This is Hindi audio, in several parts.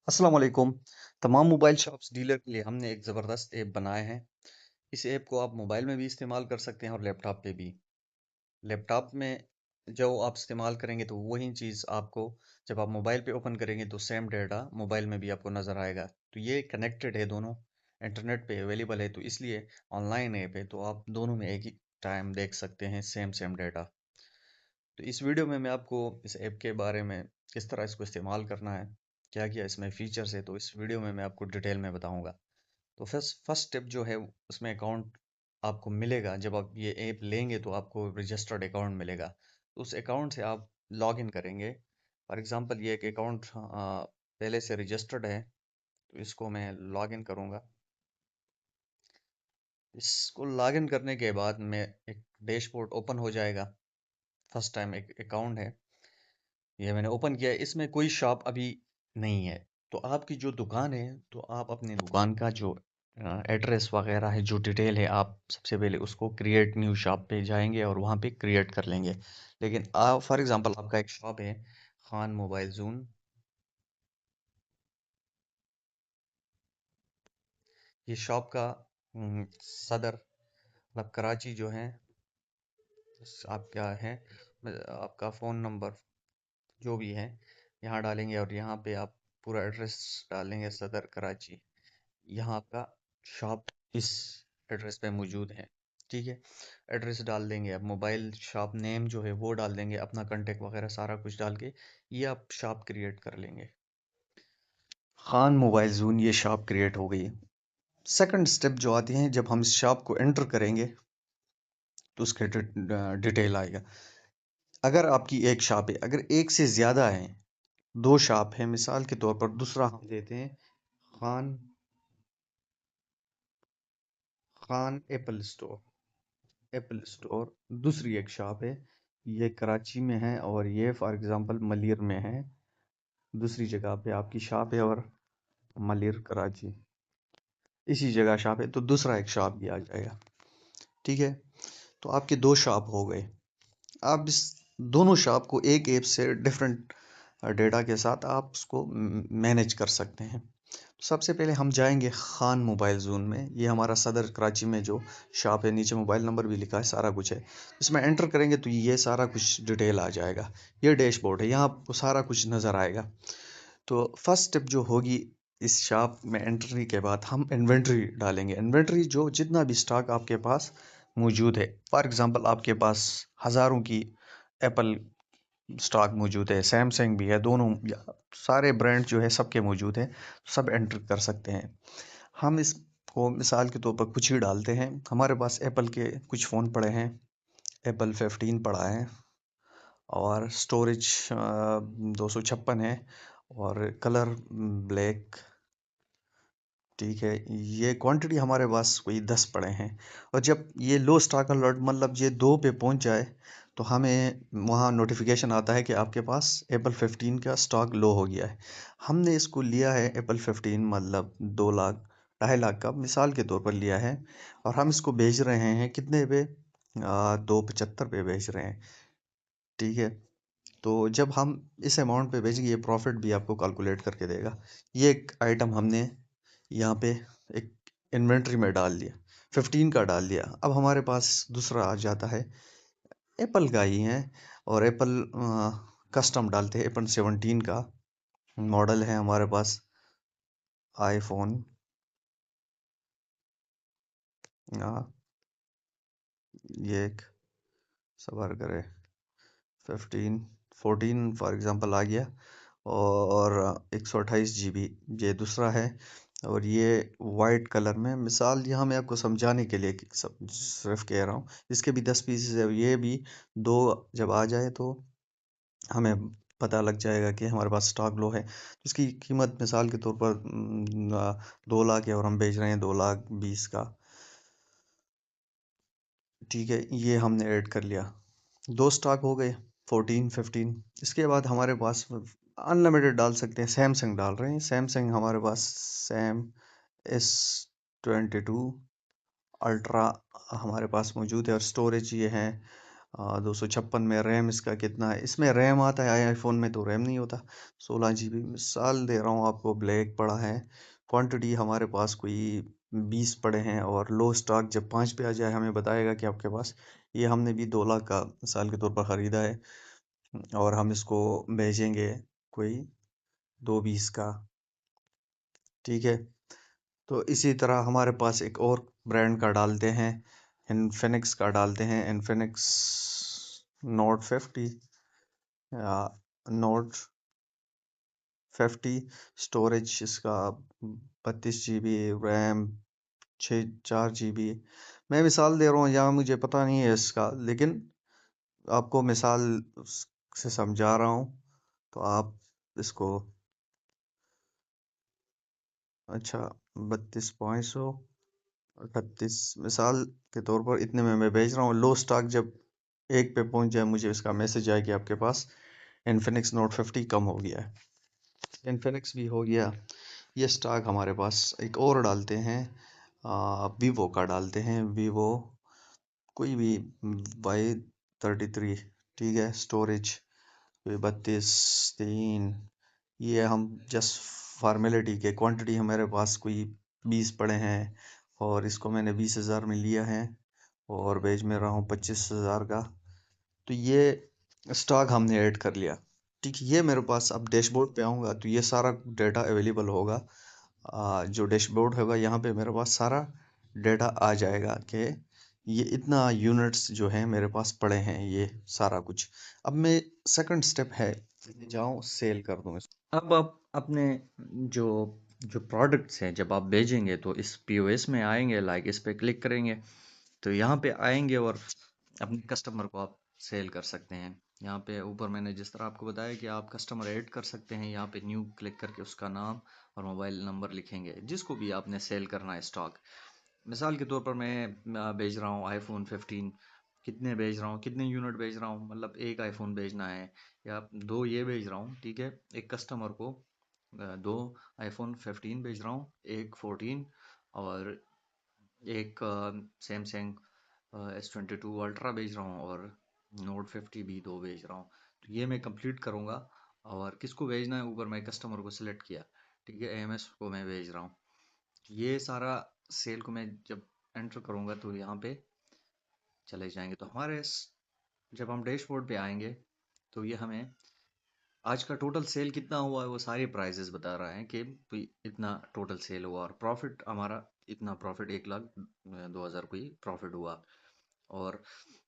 अस्सलाम वालेकुम। तमाम मोबाइल शॉप्स डीलर के लिए हमने एक ज़बरदस्त ऐप बनाए हैं। इस ऐप को आप मोबाइल में भी इस्तेमाल कर सकते हैं और लैपटॉप पे भी। लैपटॉप में जो आप इस्तेमाल करेंगे तो वही चीज़ आपको जब आप मोबाइल पे ओपन करेंगे तो सेम डेटा मोबाइल में भी आपको नज़र आएगा। तो ये कनेक्टेड है दोनों, इंटरनेट पे अवेलेबल है तो इसलिए ऑनलाइन ऐप है तो आप दोनों में एक ही टाइम देख सकते हैं सेम सेम डेटा। तो इस वीडियो में मैं आपको इस ऐप के बारे में किस तरह इसको इस्तेमाल करना है, क्या क्या इसमें फीचर्स है तो इस वीडियो में मैं आपको डिटेल में बताऊंगा। तो फर्स्ट फर्स्ट स्टेप जो है उसमें अकाउंट आपको मिलेगा। जब आप ये ऐप लेंगे तो आपको रजिस्टर्ड अकाउंट मिलेगा, तो उस अकाउंट से आप लॉग इन करेंगे। फॉर एग्जांपल ये एक अकाउंट पहले से रजिस्टर्ड है तो इसको मैं लॉग इन करूँगा। इसको लॉग इन करने के बाद मैं एक डैशबोर्ड ओपन हो जाएगा। फर्स्ट टाइम एक अकाउंट है, ये मैंने ओपन किया है। इसमें कोई शॉप अभी नहीं है, तो आपकी जो दुकान है तो आप अपने दुकान का जो एड्रेस वगैरह है, जो डिटेल है, आप सबसे पहले उसको क्रिएट न्यू शॉप पे जाएंगे और वहाँ पे क्रिएट कर लेंगे। लेकिन आप फॉर एग्जांपल आपका एक शॉप है खान मोबाइल जोन, ये शॉप का सदर मतलब कराची जो है, आप क्या है आपका फ़ोन नंबर जो भी है यहाँ डालेंगे और यहाँ पे आप पूरा एड्रेस डालेंगे सदर कराची। यहाँ आपका शॉप इस एड्रेस पे मौजूद है। ठीक है, एड्रेस डाल देंगे, अब मोबाइल शॉप नेम जो है वो डाल देंगे, अपना कांटेक्ट वगैरह सारा कुछ डाल के ये आप शॉप क्रिएट कर लेंगे। खान मोबाइल जोन ये शॉप क्रिएट हो गई। सेकंड स्टेप जो आती है, जब हम इस शॉप को एंटर करेंगे तो उसके डिटेल आएगा। अगर आपकी एक शॉप है, अगर एक से ज़्यादा है, दो शॉप है, मिसाल के तौर पर दूसरा हम देते हैं खान खान एप्पल स्टोर दूसरी एक शॉप है, ये कराची में है और ये फॉर एग्जांपल मलिर में है। दूसरी जगह पे आपकी शॉप है और मलिर कराची इसी जगह शॉप है, तो दूसरा एक शॉप भी आ जाएगा। ठीक है, तो आपके दो शॉप हो गए। आप इस दोनों शॉप को एक ऐप से डिफरेंट डेटा के साथ आप उसको मैनेज कर सकते हैं। तो सबसे पहले हम जाएंगे खान मोबाइल जोन में, ये हमारा सदर कराची में जो शॉप है, नीचे मोबाइल नंबर भी लिखा है, सारा कुछ है। इसमें एंटर करेंगे तो ये सारा कुछ डिटेल आ जाएगा। ये डैशबोर्ड है, यहाँ आपको सारा कुछ नज़र आएगा। तो फर्स्ट स्टेप जो होगी, इस शॉप में एंट्री के बाद हम इन्वेंट्री डालेंगे। इन्वेंट्री जो जितना भी स्टॉक आपके पास मौजूद है, फॉर एग्जांपल आपके पास हज़ारों की एप्पल स्टॉक मौजूद है, सैमसंग भी है, दोनों सारे ब्रांड जो है सबके मौजूद है, सब एंटर कर सकते हैं। हम इसको मिसाल के तौर पर कुछ ही डालते हैं। हमारे पास एप्पल के कुछ फ़ोन पड़े हैं, एप्पल 15 पड़ा है और स्टोरेज 256 है और कलर ब्लैक। ठीक है, ये क्वांटिटी हमारे पास कोई 10 पड़े हैं। और जब ये लो स्टॉक अलर्ट मतलब ये 2 पे पहुंच जाए तो हमें वहाँ नोटिफिकेशन आता है कि आपके पास एप्पल 15 का स्टॉक लो हो गया है। हमने इसको लिया है एप्पल 15 मतलब 2 लाख 2.5 लाख का मिसाल के तौर पर लिया है, और हम इसको भेज रहे हैं कितने पे, 275 पे भेज रहे हैं। ठीक है, तो जब हम इस अमाउंट पे भेजेंगे ये प्रॉफिट भी आपको कैलकुलेट करके देगा। ये एक आइटम हमने यहाँ पे एक इन्वेंट्री में डाल दिया, 15 का डाल दिया। अब हमारे पास दूसरा आ जाता है, एप्पल का ही है, और एप्पल कस्टम डालते हैं। एप्पल 17 का मॉडल है हमारे पास, आईफोन ये एक सबर करे 15 14 फॉर एग्जांपल आ गया, और 128 GB ये दूसरा है। और ये वाइट कलर में, मिसाल यहाँ मैं आपको समझाने के लिए सिर्फ कह रहा हूँ, इसके भी 10 पीसेस है, ये भी दो जब आ जाए तो हमें पता लग जाएगा कि हमारे पास स्टॉक लो है। तो इसकी कीमत मिसाल के तौर पर 2 लाख है और हम बेच रहे हैं 2,20,000 का। ठीक है, ये हमने ऐड कर लिया, दो स्टॉक हो गए 14 15। इसके बाद हमारे पास अनलिमिटेड डाल सकते हैं, सैमसंग डाल रहे हैं, सैमसंग हमारे पास सैम S22 अल्ट्रा हमारे पास मौजूद है, और स्टोरेज ये है 256 में रैम इसका कितना है, इसमें रैम आता है, आईफोन में तो रैम नहीं होता। 16 GB मिसाल दे रहा हूँ आपको, ब्लैक पड़ा है, क्वांटिटी हमारे पास कोई 20 पड़े हैं, और लो स्टॉक जब 5 पे आ जाए हमें बताएगा कि आपके पास, ये हमने भी 2 लाख का मिसाल के तौर पर ख़रीदा है, और हम इसको भेजेंगे कोई 220 का, ठीक है। तो इसी तरह हमारे पास एक और ब्रांड का डालते हैं, इन्फिनिक्स का डालते हैं, इन्फिनिक्स नोट 50 या नोट 50, स्टोरेज इसका 32 GB, रैम 4 GB। मैं मिसाल दे रहा हूँ, यहाँ मुझे पता नहीं है इसका, लेकिन आपको मिसाल से समझा रहा हूँ, तो आप इसको, अच्छा, 32 38 मिसाल के तौर पर इतने में मैं भेज रहा हूँ। लो स्टॉक जब 1 पे पहुंच जाए मुझे इसका मैसेज आए कि आपके पास इन्फिनिक्स नोट 50 कम हो गया है। इन्फिनिक्स भी हो गया। ये स्टॉक हमारे पास एक और डालते हैं, वीवो का डालते हैं, वीवो कोई भी Y33, ठीक है, स्टोरेज 32 3, ये हम जस्ट फॉर्मेलिटी के, क्वांटिटी हमारे पास कोई 20 पड़े हैं, और इसको मैंने 20,000 में लिया है, और भेज में रहा हूँ 25,000 का। तो ये स्टॉक हमने ऐड कर लिया, ठीक है। ये मेरे पास, अब डैशबोर्ड पे आऊँगा तो ये सारा डेटा अवेलेबल होगा। जो डैशबोर्ड होगा यहाँ पे मेरे पास सारा डेटा आ जाएगा कि ये इतना यूनिट्स जो हैं मेरे पास पड़े हैं, ये सारा कुछ। अब मैं, सेकंड स्टेप है, जाऊँ सेल कर दूँ इसको। अब आप अपने जो जो प्रोडक्ट्स हैं जब आप भेजेंगे तो इस पीओएस में आएंगे, लाइक इस पे क्लिक करेंगे तो यहाँ पे आएंगे और अपने कस्टमर को आप सेल कर सकते हैं। यहाँ पे ऊपर मैंने जिस तरह आपको बताया कि आप कस्टमर ऐड कर सकते हैं, यहाँ पे न्यू क्लिक करके उसका नाम और मोबाइल नंबर लिखेंगे जिसको भी आपने सेल करना है स्टॉक। मिसाल के तौर पर मैं भेज रहा हूँ iPhone 15, कितने भेज रहा हूँ, कितने यूनिट भेज रहा हूँ, मतलब एक आईफोन भेजना है या दो, ये भेज रहा हूँ, ठीक है। एक कस्टमर को दो iPhone 15 भेज रहा हूँ, एक 14 और एक सैमसंग S22 अल्ट्रा भेज रहा हूँ, और नोट 50 भी दो भेज रहा हूँ। तो ये मैं कंप्लीट करूँगा, और किसको भेजना है ऊपर मैं कस्टमर को सिलेक्ट किया, ठीक है, AMS को मैं भेज रहा हूँ। ये सारा सेल को मैं जब एंटर करूँगा तो यहाँ पे चले जाएंगे, तो हमारे जब हम डैशबोर्ड पे आएंगे तो ये हमें आज का टोटल सेल कितना हुआ है वो सारी प्राइजेस बता रहा है कि भाई इतना टोटल सेल हुआ, और प्रॉफिट हमारा इतना, प्रॉफिट 1,02,000 कोई प्रॉफिट हुआ। और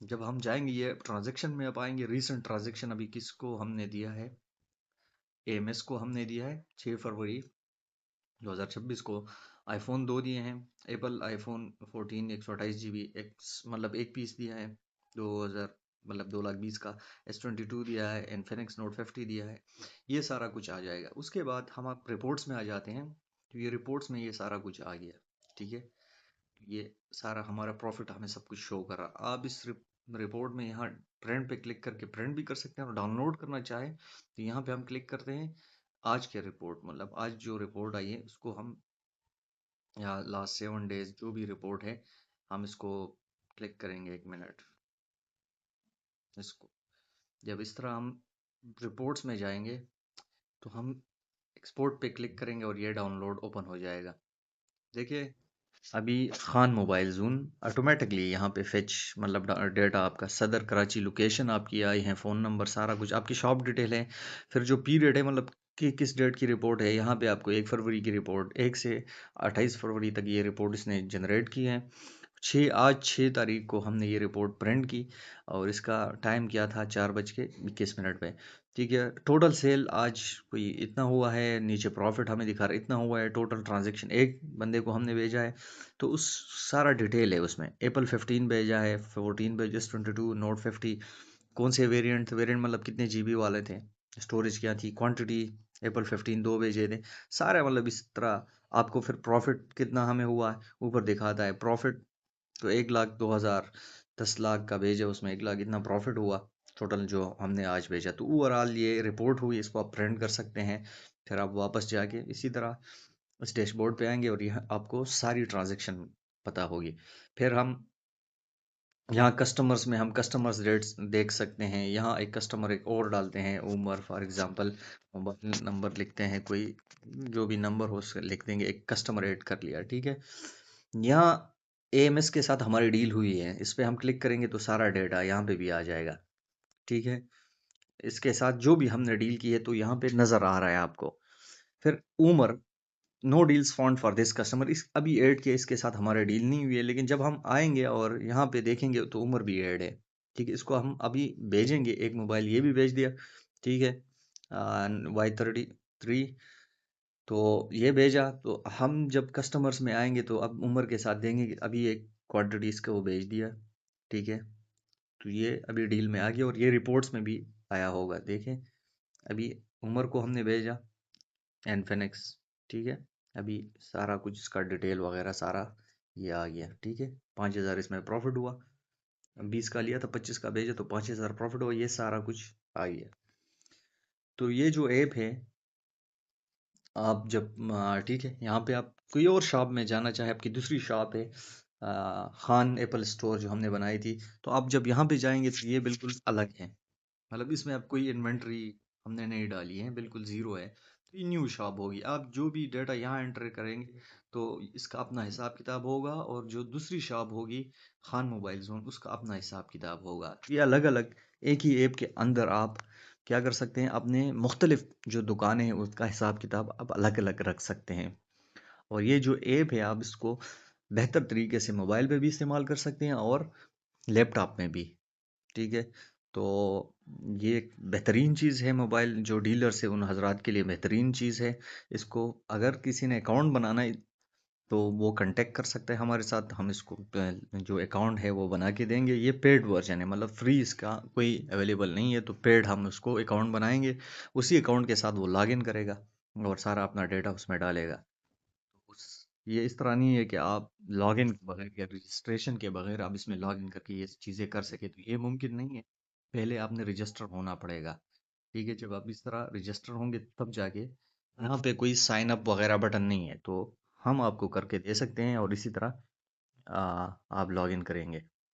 जब हम जाएंगे ये ट्रांजैक्शन में, अब आएंगे रीसेंट ट्रांजैक्शन, अभी किसको हमने दिया है, AMS को हमने दिया है 6 फरवरी 2026 को आईफोन दो दिए हैं। एप्पल iPhone 14 128 GB एक, मतलब एक पीस दिया है 2,000, मतलब 2,20,000 का। S22 दिया है, इन्फिनिक्स नोट 50 दिया है। ये सारा कुछ आ जाएगा। उसके बाद हम आप रिपोर्ट्स में आ जाते हैं, तो ये रिपोर्ट्स में ये सारा कुछ आ गया, ठीक है। ये सारा हमारा प्रॉफिट हमें सब कुछ शो कर रहा। आप इस रिपोर्ट में यहाँ प्रिंट पे क्लिक करके प्रिंट भी कर सकते हैं, और डाउनलोड करना चाहे तो यहाँ पे हम क्लिक करते हैं आज के रिपोर्ट, मतलब आज जो रिपोर्ट आई है उसको हम, या लास्ट 7 डेज जो भी रिपोर्ट है, हम इसको क्लिक करेंगे, 1 मिनट, इसको जब इस तरह हम रिपोर्ट्स में जाएंगे तो हम एक्सपोर्ट पे क्लिक करेंगे और ये डाउनलोड ओपन हो जाएगा। देखिए अभी खान मोबाइल जून ऑटोमेटिकली यहाँ पे फेच, मतलब डेटा आपका सदर कराची, लोकेशन आपकी आई है, फ़ोन नंबर, सारा कुछ आपकी शॉप डिटेल है, फिर जो पीरियड है, मतलब कि किस डेट की रिपोर्ट है, यहाँ पे आपको 1 फरवरी की रिपोर्ट, 1 से 28 फरवरी तक ये रिपोर्ट इसने जनरेट की है। आज 6 तारीख को हमने ये रिपोर्ट प्रिंट की, और इसका टाइम क्या था, 4:21 पे, ठीक है। टोटल सेल आज कोई इतना हुआ है, नीचे प्रॉफिट हमें दिखा रहा है इतना हुआ है, टोटल ट्रांजैक्शन एक बंदे को हमने भेजा है, तो उस सारा डिटेल है उसमें। एप्पल 15 भेजा है, 14 भेजा, 22 नोट 50, कौन से वेरिएंट मतलब कितने GB वाले थे, स्टोरेज क्या थी, क्वांटिटी, एप्पल 15 दो भेजे थे, सारा मतलब इस तरह आपको फिर प्रॉफिट कितना हमें हुआ है ऊपर दिखाता है। प्रॉफिट तो 1,02,000, 10 लाख का भेजा उसमें 1 लाख इतना प्रॉफिट हुआ टोटल जो हमने आज भेजा। तो ओवरऑल ये रिपोर्ट हुई, इसको आप प्रिंट कर सकते हैं। फिर आप वापस जाके इसी तरह इस डैशबोर्ड पे आएंगे और यहाँ आपको सारी ट्रांजैक्शन पता होगी। फिर हम यहाँ कस्टमर्स में हम कस्टमर्स रेट्स देख सकते हैं। यहाँ एक कस्टमर एक और डालते हैं, Umar for example, mobile number लिखते हैं, कोई जो भी नंबर हो उसका लिख देंगे, एक कस्टमर ऐड कर लिया, ठीक है। यहाँ एएमएस के साथ हमारी डील हुई है, इस पे हम क्लिक करेंगे तो सारा डेटा यहाँ पे भी आ जाएगा, ठीक है। इसके साथ जो भी हमने डील की है तो यहाँ पे नज़र आ रहा है आपको। फिर Umar, no deals found for this customer, इस अभी ऐड किया, इसके साथ हमारी डील नहीं हुई है, लेकिन जब हम आएंगे और यहाँ पे देखेंगे तो उम्र भी ऐड है, ठीक है। इसको हम अभी भेजेंगे, एक मोबाइल ये भी भेज दिया, ठीक है, Y33, तो ये भेजा। तो हम जब कस्टमर्स में आएंगे तो अब उम्र के साथ देंगे कि अभी एक क्वांटिटी इसका वो भेज दिया, ठीक है। तो ये अभी डील में आ गया और ये रिपोर्ट्स में भी आया होगा, देखें, अभी उम्र को हमने भेजा एनफिनिक्स, ठीक है। अभी सारा कुछ इसका डिटेल वगैरह सारा ये आ गया, ठीक है। 5,000 इसमें प्रॉफिट हुआ, 20 का लिया था, 25 का भेजा तो 5,000 प्रॉफिट हुआ, ये सारा कुछ आ गया। तो ये जो ऐप है, आप जब ठीक है, यहाँ पे आप कोई और शॉप में जाना चाहे, आपकी दूसरी शॉप है खान एप्पल स्टोर जो हमने बनाई थी, तो आप जब यहाँ पे जाएंगे तो ये बिल्कुल अलग है, मतलब इसमें अब कोई इन्वेंट्री हमने नहीं डाली है, बिल्कुल ज़ीरो है। तो ये न्यू शॉप होगी, आप जो भी डाटा यहाँ एंटर करेंगे तो इसका अपना हिसाब किताब होगा, और जो दूसरी शॉप होगी खान मोबाइल जोन, उसका अपना हिसाब किताब होगा। ये अलग अलग एक ही ऐप के अंदर आप क्या कर सकते हैं, अपने मुख्तलिफ जो दुकानें हैं उसका हिसाब किताब आप अलग अलग रख सकते हैं। और ये जो ऐप है आप इसको बेहतर तरीके से मोबाइल पे भी इस्तेमाल कर सकते हैं और लैपटॉप में भी, ठीक है। तो ये एक बेहतरीन चीज़ है, मोबाइल जो डीलर्स है उन हजरात के लिए बेहतरीन चीज़ है। इसको अगर किसी ने अकाउंट बनाना है तो वो कांटेक्ट कर सकते हैं हमारे साथ, हम इसको जो अकाउंट है वो बना के देंगे। ये पेड वर्जन है, मतलब फ्री इसका कोई अवेलेबल नहीं है, तो पेड हम उसको अकाउंट बनाएंगे, उसी अकाउंट के साथ वो लॉगिन करेगा और सारा अपना डेटा उसमें डालेगा। उस ये इस तरह नहीं है कि आप लॉगिन के बगैर या रजिस्ट्रेशन के बगैर आप इसमें लॉगिन करके ये चीज़ें कर सके, तो ये मुमकिन नहीं है। पहले आपने रजिस्टर होना पड़ेगा, ठीक है। जब आप इस तरह रजिस्टर होंगे तब जाके, यहाँ पे कोई साइन अप वगैरह बटन नहीं है, तो हम आपको करके दे सकते हैं और इसी तरह आप लॉगिन करेंगे।